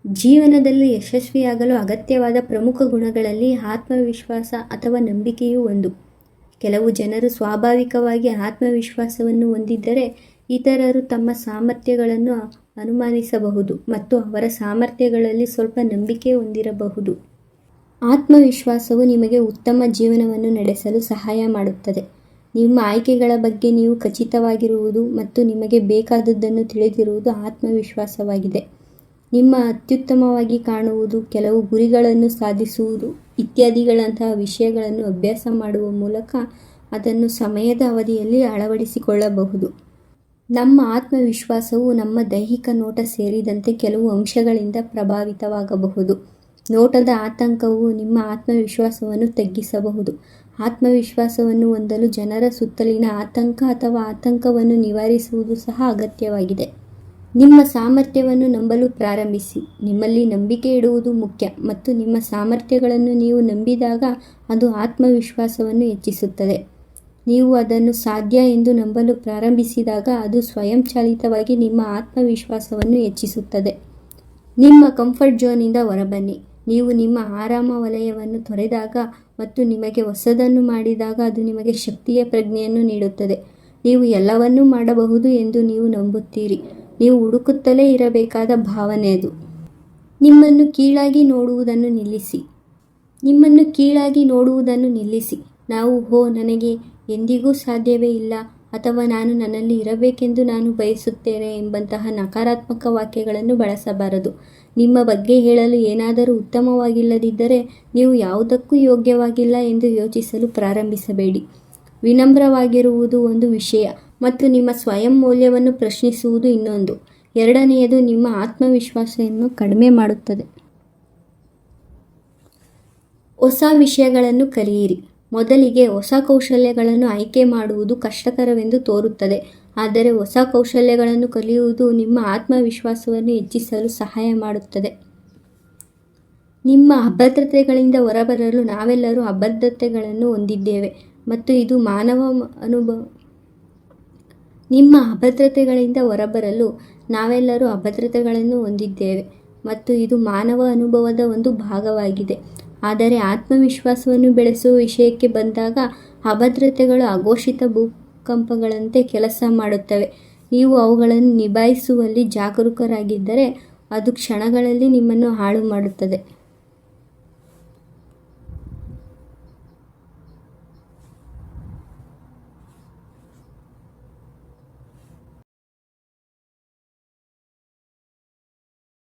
ಜೀವನದಲ್ಲಿ ಯಶಸ್ವಿಯಾಗಲು ಅಗತ್ಯವಾದ ಪ್ರಮುಖ ಗುಣಗಳಲ್ಲಿ ಆತ್ಮವಿಶ್ವಾಸ ಅಥವಾ ನಂಬಿಕೆಯೂ ಒಂದು. ಕೆಲವು ಜನರು ಸ್ವಾಭಾವಿಕವಾಗಿ ಆತ್ಮವಿಶ್ವಾಸವನ್ನು ಹೊಂದಿದ್ದರೆ, ಇತರರು ತಮ್ಮ ಸಾಮರ್ಥ್ಯಗಳನ್ನು ಅನುಮಾನಿಸಬಹುದು ಮತ್ತು ಅವರ ಸಾಮರ್ಥ್ಯಗಳಲ್ಲಿ ಸ್ವಲ್ಪ ನಂಬಿಕೆ ಹೊಂದಿರಬಹುದು. ಆತ್ಮವಿಶ್ವಾಸವು ನಿಮಗೆ ಉತ್ತಮ ಜೀವನವನ್ನು ನಡೆಸಲು ಸಹಾಯ ಮಾಡುತ್ತದೆ. ನಿಮ್ಮ ಆಯ್ಕೆಗಳ ಬಗ್ಗೆ ನೀವು ಖಚಿತವಾಗಿರುವುದು ಮತ್ತು ನಿಮಗೆ ಬೇಕಾದುದನ್ನು ತಿಳಿದಿರುವುದು ಆತ್ಮವಿಶ್ವಾಸವಾಗಿದೆ. ನಿಮ್ಮ ಅತ್ಯುತ್ತಮವಾಗಿ ಕಾಣುವುದು, ಕೆಲವು ಗುರಿಗಳನ್ನು ಸಾಧಿಸುವುದು ಇತ್ಯಾದಿಗಳಂತಹ ವಿಷಯಗಳನ್ನು ಅಭ್ಯಾಸ ಮಾಡುವ ಮೂಲಕ ಅದನ್ನು ಸಮಯದ ಅವಧಿಯಲ್ಲಿ ಅಳವಡಿಸಿಕೊಳ್ಳಬಹುದು. ನಮ್ಮ ಆತ್ಮವಿಶ್ವಾಸವು ನಮ್ಮ ದೈಹಿಕ ನೋಟ ಸೇರಿದಂತೆ ಕೆಲವು ಅಂಶಗಳಿಂದ ಪ್ರಭಾವಿತವಾಗಬಹುದು. ನೋಟದ ಆತಂಕವು ನಿಮ್ಮ ಆತ್ಮವಿಶ್ವಾಸವನ್ನು ತಗ್ಗಿಸಬಹುದು. ಆತ್ಮವಿಶ್ವಾಸವನ್ನು ಹೊಂದಲು ಜನರ ಸುತ್ತಲಿನ ಆತಂಕ ಅಥವಾ ಆತಂಕವನ್ನು ನಿವಾರಿಸುವುದು ಸಹ ಅಗತ್ಯವಾಗಿದೆ. ನಿಮ್ಮ ಸಾಮರ್ಥ್ಯವನ್ನು ನಂಬಲು ಪ್ರಾರಂಭಿಸಿ. ನಿಮ್ಮಲ್ಲಿ ನಂಬಿಕೆ ಇಡುವುದು ಮುಖ್ಯ ಮತ್ತು ನಿಮ್ಮ ಸಾಮರ್ಥ್ಯಗಳನ್ನು ನೀವು ನಂಬಿದಾಗ ಅದು ಆತ್ಮವಿಶ್ವಾಸವನ್ನು ಹೆಚ್ಚಿಸುತ್ತದೆ. ನೀವು ಅದನ್ನು ಸಾಧ್ಯ ಎಂದು ನಂಬಲು ಪ್ರಾರಂಭಿಸಿದಾಗ ಅದು ಸ್ವಯಂಚಾಲಿತವಾಗಿ ನಿಮ್ಮ ಆತ್ಮವಿಶ್ವಾಸವನ್ನು ಹೆಚ್ಚಿಸುತ್ತದೆ. ನಿಮ್ಮ ಕಂಫರ್ಟ್ ಝೋನ್ನಿಂದ ಹೊರಬನ್ನಿ. ನೀವು ನಿಮ್ಮ ಆರಾಮ ವಲಯವನ್ನು ತೊರೆದಾಗ ಮತ್ತು ನಿಮಗೆ ಹೊಸದನ್ನು ಮಾಡಿದಾಗ ಅದು ನಿಮಗೆ ಶಕ್ತಿಯ ಪ್ರಜ್ಞೆಯನ್ನು ನೀಡುತ್ತದೆ. ನೀವು ಎಲ್ಲವನ್ನೂ ಮಾಡಬಹುದು ಎಂದು ನೀವು ನಂಬುತ್ತೀರಿ. ನೀವು ಹುಡುಕುತ್ತಲೇ ಇರಬೇಕಾದ ಭಾವನೆ ಅದು. ನಿಮ್ಮನ್ನು ಕೀಳಾಗಿ ನೋಡುವುದನ್ನು ನಿಲ್ಲಿಸಿ. ನಾವು ನನಗೆ ಎಂದಿಗೂ ಸಾಧ್ಯವೇ ಇಲ್ಲ ಅಥವಾ ನನ್ನಲ್ಲಿ ಇರಬೇಕೆಂದು ನಾನು ಬಯಸುತ್ತೇನೆ ಎಂಬಂತಹ ನಕಾರಾತ್ಮಕ ವಾಕ್ಯಗಳನ್ನು ಬಳಸಬಾರದು. ನಿಮ್ಮ ಬಗ್ಗೆ ಹೇಳಲು ಏನಾದರೂ ಉತ್ತಮವಾಗಿಲ್ಲದಿದ್ದರೆ ನೀವು ಯಾವುದಕ್ಕೂ ಯೋಗ್ಯವಾಗಿಲ್ಲ ಎಂದು ಯೋಚಿಸಲು ಪ್ರಾರಂಭಿಸಬೇಡಿ. ವಿನಮ್ರವಾಗಿರುವುದು ಒಂದು ವಿಷಯ ಮತ್ತು ನಿಮ್ಮ ಸ್ವಯಂ ಮೌಲ್ಯವನ್ನು ಪ್ರಶ್ನಿಸುವುದು ಇನ್ನೊಂದು. ಎರಡನೆಯದು ನಿಮ್ಮ ಆತ್ಮವಿಶ್ವಾಸವನ್ನು ಕಡಿಮೆ ಮಾಡುತ್ತದೆ. ಹೊಸ ವಿಷಯಗಳನ್ನು ಕಲಿಯಿರಿ. ಮೊದಲಿಗೆ ಹೊಸ ಕೌಶಲ್ಯಗಳನ್ನು ಆಯ್ಕೆ ಮಾಡುವುದು ಕಷ್ಟಕರವೆಂದು ತೋರುತ್ತದೆ, ಆದರೆ ಹೊಸ ಕೌಶಲ್ಯಗಳನ್ನು ಕಲಿಯುವುದು ನಿಮ್ಮ ಆತ್ಮವಿಶ್ವಾಸವನ್ನು ಹೆಚ್ಚಿಸಲು ಸಹಾಯ ಮಾಡುತ್ತದೆ. ನಿಮ್ಮ ಅಭದ್ರತೆಗಳಿಂದ ಹೊರಬರಲು ನಾವೆಲ್ಲರೂ ಅಭದ್ರತೆಗಳನ್ನು ಹೊಂದಿದ್ದೇವೆ ಮತ್ತು ಇದು ಮಾನವ ಅನುಭವದ ಒಂದು ಭಾಗವಾಗಿದೆ. ಆದರೆ ಆತ್ಮವಿಶ್ವಾಸವನ್ನು ಬೆಳೆಸುವ ವಿಷಯಕ್ಕೆ ಬಂದಾಗ ಅಭದ್ರತೆಗಳು ಅಘೋಷಿತ ಭೂಕಂಪಗಳಂತೆ ಕೆಲಸ ಮಾಡುತ್ತವೆ. ನೀವು ಅವುಗಳನ್ನು ನಿಭಾಯಿಸುವಲ್ಲಿ ಜಾಗರೂಕರಾಗಿದ್ದರೆ ಅದು ಕ್ಷಣಗಳಲ್ಲಿ ನಿಮ್ಮನ್ನು ಹಾಳು ಮಾಡುತ್ತದೆ.